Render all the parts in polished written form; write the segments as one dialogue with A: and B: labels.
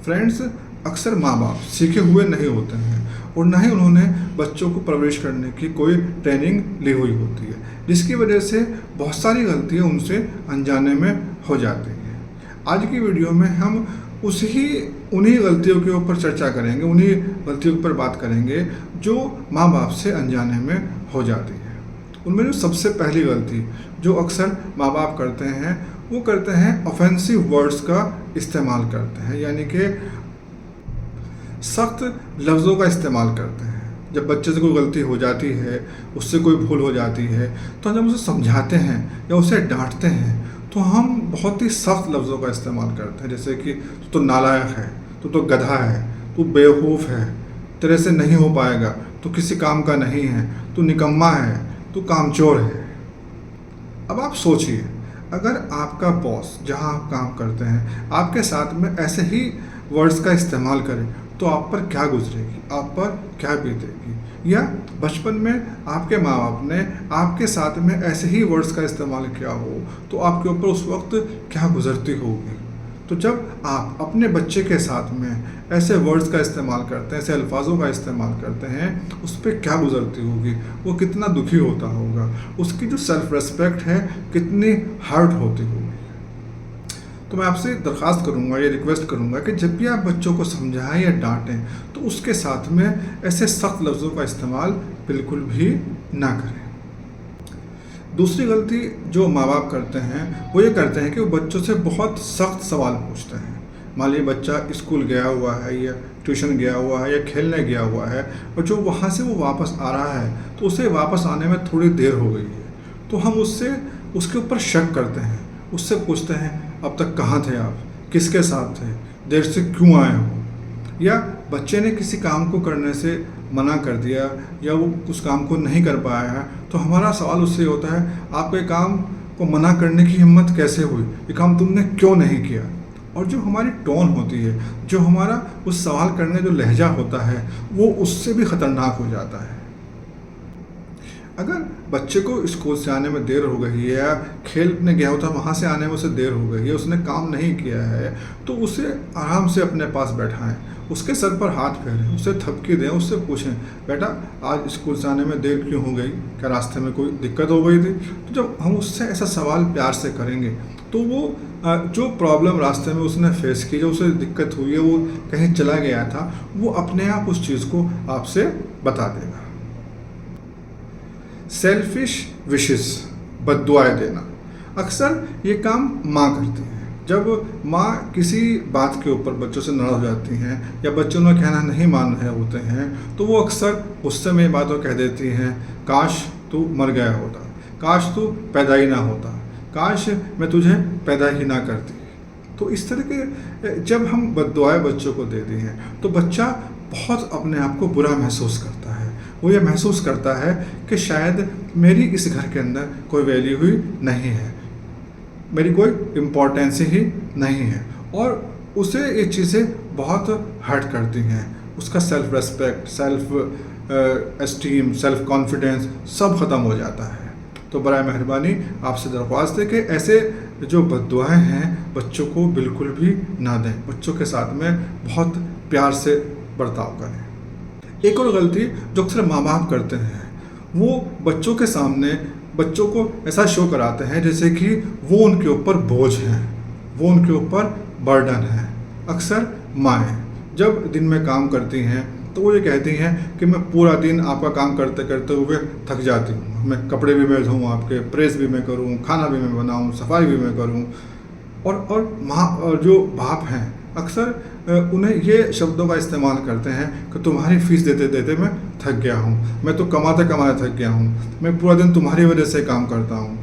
A: Friends, अक्सर माँ बाप सीखे हुए नहीं होते हैं और ना ही उन्होंने बच्चों को परवरिश करने की कोई ट्रेनिंग ली हुई होती है, जिसकी वजह से बहुत सारी गलतियाँ उनसे अनजाने में हो जाती हैं। आज की वीडियो में हम उन्हीं गलतियों के ऊपर चर्चा करेंगे, उन्हीं गलतियों पर बात करेंगे जो माँ बाप से अनजाने में हो जाती है। उनमें जो सबसे पहली गलती जो अक्सर माँ बाप करते हैं वो करते हैं ऑफेंसिव वर्ड्स का इस्तेमाल करते हैं, यानी कि सख्त लफ्ज़ों का इस्तेमाल करते हैं। जब बच्चे से कोई गलती हो जाती है, उससे कोई भूल हो जाती है, तो जब उसे समझाते हैं या उसे डांटते हैं तो हम बहुत ही सख्त लफ्ज़ों का इस्तेमाल करते हैं, जैसे कि तू तो नालायक है, तू तो गधा है, तू बेवकूफ़ है, तेरे से नहीं हो पाएगा, तू किसी काम का नहीं है, तू निकम्मा है, तू कामचोर है। अब आप सोचिए, अगर आपका बॉस जहां आप काम करते हैं आपके साथ में ऐसे ही वर्ड्स का इस्तेमाल करे तो आप पर क्या गुजरेगी, आप पर क्या बीतेगी। या बचपन में आपके माँ बाप ने आपके साथ में ऐसे ही वर्ड्स का इस्तेमाल किया हो तो आपके ऊपर उस वक्त क्या गुजरती होगी। तो जब आप अपने बच्चे के साथ में ऐसे वर्ड्स का इस्तेमाल करते हैं, ऐसे अल्फाजों का इस्तेमाल करते हैं, उस पर क्या गुजरती होगी, वो कितना दुखी होता होगा, उसकी जो सेल्फ रेस्पेक्ट है कितनी हर्ट होती होगी। तो मैं आपसे दरख्वास्त करूंगा या रिक्वेस्ट करूंगा कि जब भी आप बच्चों को समझाएं या डांटें तो उसके साथ में ऐसे सख्त लफ्ज़ों का इस्तेमाल बिल्कुल भी ना करें। दूसरी गलती जो माँ बाप करते हैं वो ये करते हैं कि वो बच्चों से बहुत सख्त सवाल पूछते हैं। मान लीजिए बच्चा स्कूल गया हुआ है या ट्यूशन गया हुआ है या खेलने गया हुआ है और जो वहाँ से वो वापस आ रहा है तो उसे वापस आने में थोड़ी देर हो गई है, तो हम उसके ऊपर शक करते हैं, उससे पूछते हैं अब तक कहाँ थे आप, किसके साथ थे, देर से क्यों आए हो। या बच्चे ने किसी काम को करने से मना कर दिया या वो उस काम को नहीं कर पाया है तो हमारा सवाल उससे होता है आपको ये काम को मना करने की हिम्मत कैसे हुई, ये काम तुमने क्यों नहीं किया। और जो हमारी टोन होती है, जो हमारा उस सवाल करने जो लहजा होता है वो उससे भी ख़तरनाक हो जाता है। अगर बच्चे को स्कूल से आने में देर हो गई है या खेलने गया होता वहाँ से आने में उसे देर हो गई है, उसने काम नहीं किया है, तो उसे आराम से अपने पास बैठाएं, उसके सर पर हाथ फेरें, उसे थपकी दें, उससे पूछें बेटा आज स्कूल से आने में देर क्यों हो गई, क्या रास्ते में कोई दिक्कत हो गई थी। तो जब हम उससे ऐसा सवाल प्यार से करेंगे तो वो जो प्रॉब्लम रास्ते में उसने फेस की, जो उसे दिक्कत हुई है, वो कहीं चला गया था, वो अपने आप उस चीज़ को आपसे बता देगा। सेल्फिश विशेस, बद्दुआएं देना, अक्सर ये काम माँ करती है। जब माँ किसी बात के ऊपर बच्चों से नाराज़ हो जाती हैं या बच्चों ने कहना नहीं मान रहे होते हैं तो वो अक्सर गुस्से में बातों कह देती हैं, काश तू मर गया होता, काश तू पैदा ही ना होता, काश मैं तुझे पैदा ही ना करती। तो इस तरह के जब हम बद्दुआएं बच्चों को देती हैं तो बच्चा बहुत अपने आप को बुरा महसूस करता है। वो ये महसूस करता है कि शायद मेरी इस घर के अंदर कोई वैल्यू ही नहीं है, मेरी कोई इम्पोर्टेंस ही नहीं है, और उसे ये चीज़ें बहुत हर्ट करती हैं। उसका self respect, self esteem, self confidence सब ख़त्म हो जाता है। तो बराए मेहरबानी आपसे दरख्वास्त है कि ऐसे जो बद्दुआएं हैं बच्चों को बिल्कुल भी ना दें, बच्चों के साथ में बहुत प्यार से बर्ताव करें। एक और गलती जो अक्सर माँ बाप करते हैं वो बच्चों के सामने बच्चों को ऐसा शो कराते हैं जैसे कि वो उनके ऊपर बोझ हैं, वो उनके ऊपर बर्डन है। अक्सर माएँ जब दिन में काम करती हैं तो वो ये कहती हैं कि मैं पूरा दिन आपका काम करते करते हुए थक जाती हूँ, मैं कपड़े भी मैं धोऊँ, आपके प्रेस भी मैं करूँ, खाना भी मैं बनाऊँ, सफाई भी मैं करूँ। और माँ और जो बाप हैं अक्सर उन्हें ये शब्दों का इस्तेमाल करते हैं कि तुम्हारी फीस देते देते मैं थक गया हूँ, मैं तो कमाते कमाते थक गया हूँ, मैं पूरा दिन तुम्हारी वजह से काम करता हूँ।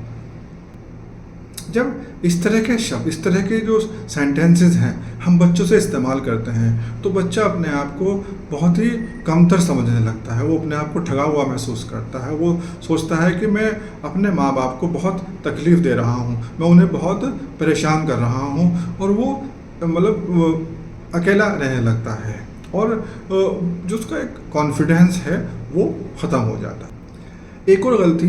A: जब इस तरह के शब्द, इस तरह के जो सेंटेंसेस हैं हम बच्चों से इस्तेमाल करते हैं तो बच्चा अपने आप को बहुत ही कमतर समझने लगता है, वो अपने आप को ठगा हुआ महसूस करता है। वो सोचता है कि मैं अपने माँ बाप को बहुत तकलीफ़ दे रहा हूँ, मैं उन्हें बहुत परेशान कर रहा हूँ, और वो मतलब अकेला रहने लगता है और जो उसका एक कॉन्फिडेंस है वो ख़त्म हो जाता है। एक और गलती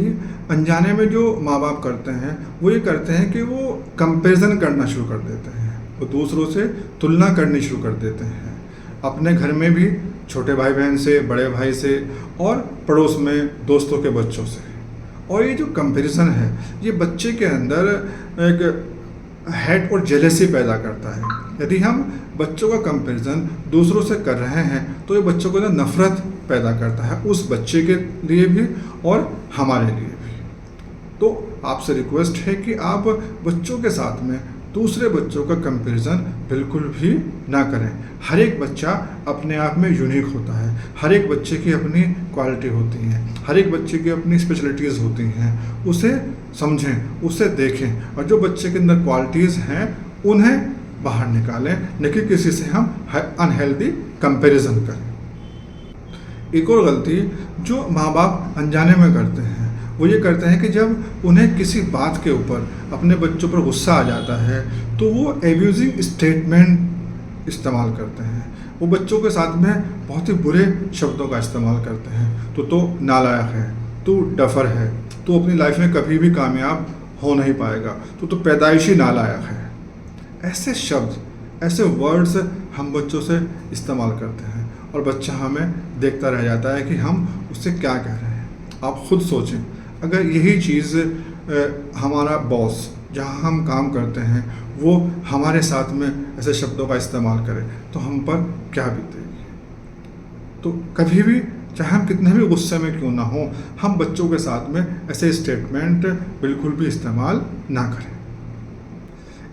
A: अनजाने में जो माँ बाप करते हैं वो ये करते हैं कि वो कंपैरिजन करना शुरू कर देते हैं। वो दूसरों से तुलना करनी शुरू कर देते हैं, अपने घर में भी छोटे भाई बहन से, बड़े भाई से, और पड़ोस में दोस्तों के बच्चों से। और ये जो कंपैरिजन है ये बच्चे के अंदर एक हेट और जेलसी पैदा करता है। यदि हम बच्चों का कंपैरिजन दूसरों से कर रहे हैं तो ये बच्चों को नफरत पैदा करता है, उस बच्चे के लिए भी और हमारे लिए भी। तो आपसे रिक्वेस्ट है कि आप बच्चों के साथ में दूसरे बच्चों का कंपैरिजन बिल्कुल भी ना करें। हर एक बच्चा अपने आप में यूनिक होता है, हर एक बच्चे की अपनी क्वालिटी होती है, हर एक बच्चे की अपनी स्पेशलिटीज़ होती हैं। उसे समझें, उसे देखें, और जो बच्चे के अंदर क्वालिटीज़ हैं उन्हें बाहर निकालें, न कि किसी से हम अनहेल्दी कंपैरिजन करें। एक और गलती जो माँ बाप अनजाने में करते हैं वो ये करते हैं कि जब उन्हें किसी बात के ऊपर अपने बच्चों पर गुस्सा आ जाता है तो वो एब्यूजिंग स्टेटमेंट इस्तेमाल करते हैं। वो बच्चों के साथ में बहुत ही बुरे शब्दों का इस्तेमाल करते हैं। तो नालायक है, तू डफर है, तू अपनी लाइफ में कभी भी कामयाब हो नहीं पाएगा, तो पैदाइशी नालायक है। ऐसे शब्द, ऐसे वर्ड्स हम बच्चों से इस्तेमाल करते हैं और बच्चा हमें देखता रह जाता है कि हम उससे क्या कह रहे हैं। आप खुद सोचें, अगर यही चीज़ हमारा बॉस जहाँ हम काम करते हैं वो हमारे साथ में ऐसे शब्दों का इस्तेमाल करे तो हम पर क्या बीतेगी। तो कभी भी, चाहे हम कितने भी गुस्से में क्यों ना हो, हम बच्चों के साथ में ऐसे स्टेटमेंट बिल्कुल भी इस्तेमाल ना करें।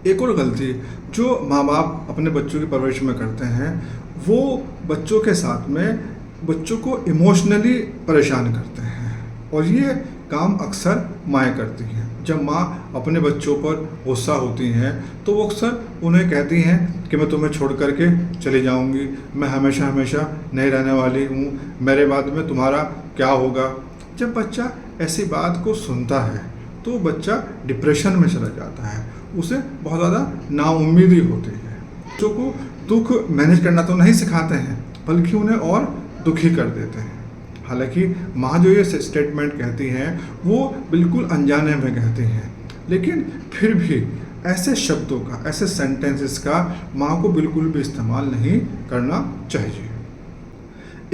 A: एक और गलती जो माँ बाप अपने बच्चों की परवरिश में करते हैं वो बच्चों के साथ में बच्चों को इमोशनली परेशान करते हैं, और ये काम अक्सर माएँ करती हैं। जब माँ अपने बच्चों पर गुस्सा होती हैं तो वो अक्सर उन्हें कहती हैं कि मैं तुम्हें छोड़ करके चली जाऊंगी, मैं हमेशा हमेशा नहीं रहने वाली हूँ, मेरे बाद में तुम्हारा क्या होगा। जब बच्चा ऐसी बात को सुनता है तो बच्चा डिप्रेशन में चला जाता है, उसे बहुत ज़्यादा नाउम्मीदी होती है। बच्चों को दुख मैनेज करना तो नहीं सिखाते हैं बल्कि उन्हें और दुखी कर देते हैं। हालांकि माँ जो ये स्टेटमेंट कहती हैं वो बिल्कुल अनजाने में कहती हैं, लेकिन फिर भी ऐसे शब्दों का, ऐसे सेंटेंसेस का माँ को बिल्कुल भी इस्तेमाल नहीं करना चाहिए।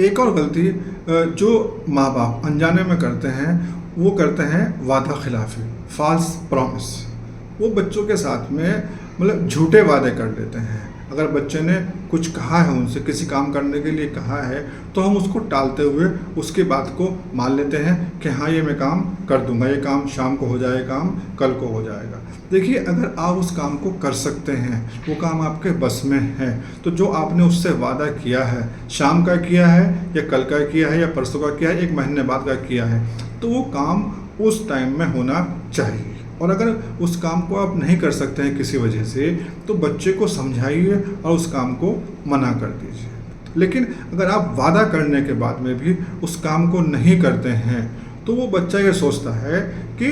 A: एक और गलती जो माँ बाप अनजाने में करते हैं वो करते हैं वादा खिलाफी, फॉल्स प्रॉमिस। वो बच्चों के साथ में मतलब झूठे वादे कर देते हैं। अगर बच्चे ने कुछ कहा है, उनसे किसी काम करने के लिए कहा है, तो हम उसको टालते हुए उसकी बात को मान लेते हैं कि हाँ ये मैं काम कर दूंगा, ये काम शाम को हो जाएगा, काम कल को हो जाएगा। देखिए, अगर आप उस काम को कर सकते हैं, वो काम आपके बस में है, तो जो आपने उससे वादा किया है, शाम का किया है या कल का किया है या परसों का किया है, 1 महीने बाद का किया है, तो वो काम उस टाइम में होना चाहिए। और अगर उस काम को आप नहीं कर सकते हैं किसी वजह से, तो बच्चे को समझाइए और उस काम को मना कर दीजिए। लेकिन अगर आप वादा करने के बाद में भी उस काम को नहीं करते हैं तो वो बच्चा ये सोचता है कि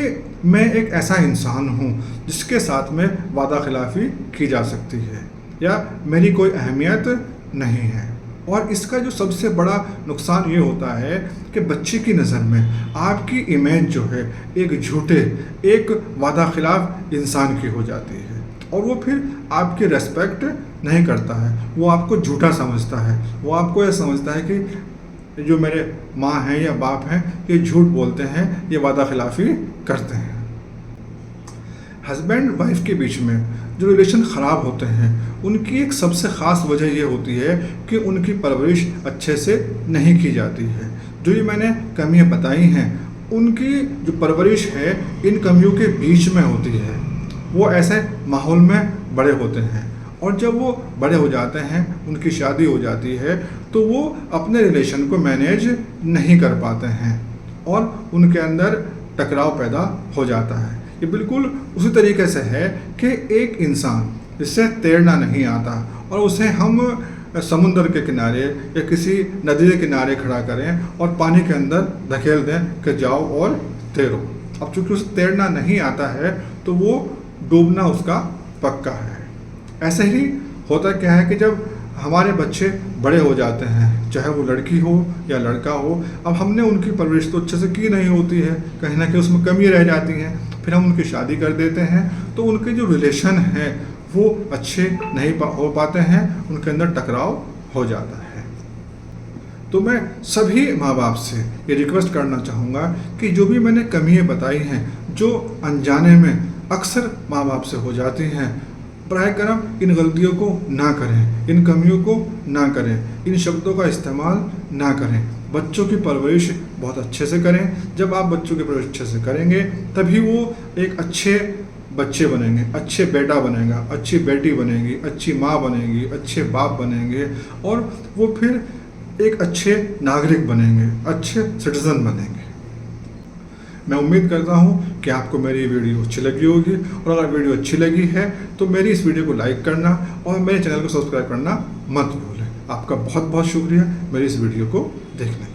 A: मैं एक ऐसा इंसान हूँ जिसके साथ में वादा खिलाफ़ी की जा सकती है, या मेरी कोई अहमियत नहीं है। और इसका जो सबसे बड़ा नुकसान ये होता है कि बच्चे की नज़र में आपकी इमेज जो है एक झूठे, एक वादा खिलाफ इंसान की हो जाती है, और वो फिर आपकी रेस्पेक्ट नहीं करता है, वो आपको झूठा समझता है। वो आपको यह समझता है कि जो मेरे माँ हैं या बाप हैं ये झूठ बोलते हैं, ये वादा खिलाफ़ी करते हैं। हस्बैंड वाइफ के बीच में जो रिलेशन ख़राब होते हैं उनकी एक सबसे ख़ास वजह ये होती है कि उनकी परवरिश अच्छे से नहीं की जाती है। जो ये मैंने कमियां बताई हैं, उनकी जो परवरिश है इन कमियों के बीच में होती है। वो ऐसे माहौल में बड़े होते हैं, और जब वो बड़े हो जाते हैं, उनकी शादी हो जाती है, तो वो अपने रिलेशन को मैनेज नहीं कर पाते हैं और उनके अंदर टकराव पैदा हो जाता है। ये बिल्कुल उसी तरीके से है कि एक इंसान जिससे तैरना नहीं आता और उसे हम समुद्र के किनारे या किसी नदी के किनारे खड़ा करें और पानी के अंदर धकेल दें कि जाओ और तैरो। अब चूंकि उसे तैरना नहीं आता है तो वो डूबना उसका पक्का है। ऐसे ही होता क्या है कि जब हमारे बच्चे बड़े हो जाते हैं, चाहे वो लड़की हो या लड़का हो, अब हमने उनकी परवरिश तो अच्छे से की नहीं होती है, कहीं ना कहीं उसमें कमी रह जाती है, फिर हम उनकी शादी कर देते हैं, तो उनके जो रिलेशन है वो अच्छे नहीं हो पाते हैं, उनके अंदर टकराव हो जाता है। तो मैं सभी माँ बाप से ये रिक्वेस्ट करना चाहूँगा कि जो भी मैंने कमियाँ बताई हैं, जो अनजाने में अक्सर माँ बाप से हो जाती हैं, प्राय करम इन गलतियों को ना करें, इन कमियों को ना करें, इन शब्दों का इस्तेमाल ना करें। बच्चों की परवरिश बहुत अच्छे से करें। जब आप बच्चों की परवरिश अच्छे से करेंगे तभी वो एक अच्छे बच्चे बनेंगे, अच्छे बेटा बनेगा, अच्छी बेटी बनेगी, अच्छी माँ बनेगी, अच्छे बाप बनेंगे, और वो फिर एक अच्छे नागरिक बनेंगे, अच्छे सिटीजन बनेंगे। मैं उम्मीद करता हूँ कि आपको मेरी वीडियो अच्छी लगी होगी, और अगर वीडियो अच्छी लगी है तो मेरी इस वीडियो को लाइक करना और मेरे चैनल को सब्सक्राइब करना मत भूलें। आपका बहुत बहुत शुक्रिया मेरी इस वीडियो को देखने